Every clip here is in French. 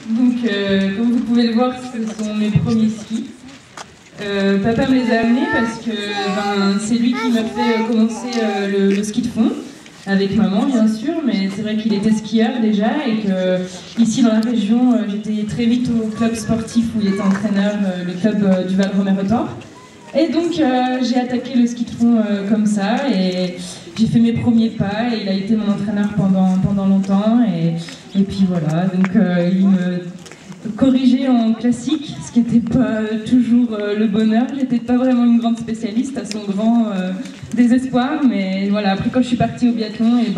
Donc, comme vous pouvez le voir, ce sont mes premiers skis. Papa me les a amenés parce que c'est lui qui m'a fait commencer le ski de fond, avec maman bien sûr, mais c'est vrai qu'il était skieur déjà et que ici dans la région, j'étais très vite au club sportif où il était entraîneur, le club du Val-Romer-Retors. Et donc j'ai attaqué le ski de fond comme ça et j'ai fait mes premiers pas et il a été mon entraîneur pendant longtemps et puis voilà, donc il me corrigeait en classique, ce qui n'était pas toujours le bonheur. J'étais pas vraiment une grande spécialiste à son grand désespoir, mais voilà, après quand je suis partie au biathlon, et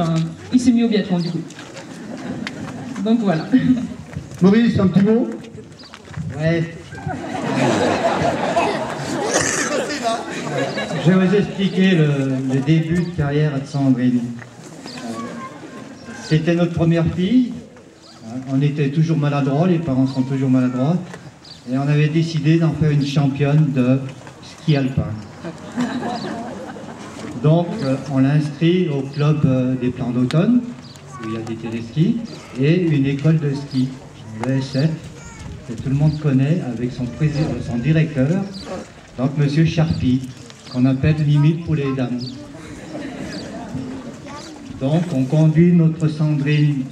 il s'est mis au biathlon du coup. Donc voilà. Maurice, un petit mot? Ouais. Je vais vous expliquer le début de carrière de Sandrine. C'était notre première fille. On était toujours maladroits, les parents sont toujours maladroits. Et on avait décidé d'en faire une championne de ski alpin. Donc on l'a inscrit au club des plans d'automne, où il y a des téléskis, et une école de ski, le SF, que tout le monde connaît, avec son directeur, donc Monsieur Charpie, qu'on appelle limite pour les dames. Donc on conduit notre Sandrine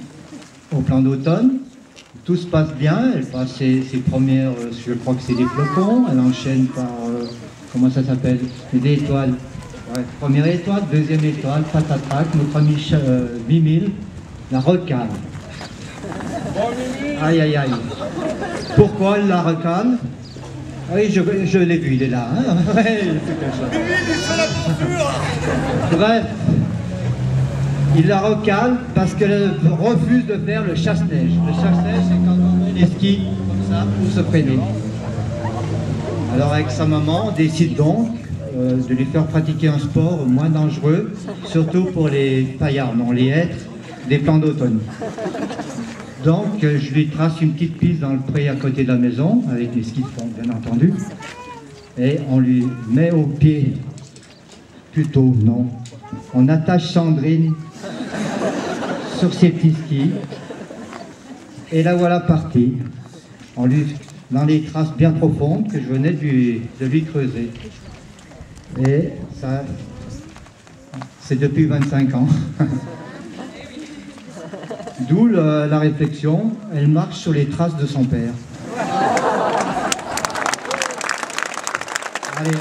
au plan d'automne, tout se passe bien, elle passe ses premières, je crois que c'est des flocons, elle enchaîne par, comment ça s'appelle, des étoiles. Ouais, première étoile, deuxième étoile, patatrac, notre ami Mimile la recale. Aïe aïe aïe. Pourquoi elle la recale? Oui, je l'ai vu, il est là. Hein, ouais, bref, il la recale parce qu'elle refuse de faire le chasse-neige. Le chasse-neige, c'est quand on met les skis comme ça pour se freiner. Alors avec sa maman, on décide donc de lui faire pratiquer un sport moins dangereux, surtout pour les paillards, non les hêtres, des plans d'automne. Donc je lui trace une petite piste dans le pré à côté de la maison, avec les skis de fond bien entendu, et on lui met au pied, plutôt non, on attache Sandrine sur ses petits skis, et la voilà partie, dans les traces bien profondes que je venais de lui creuser. Et ça, c'est depuis 25 ans. D'où la réflexion, elle marche sur les traces de son père. Allez.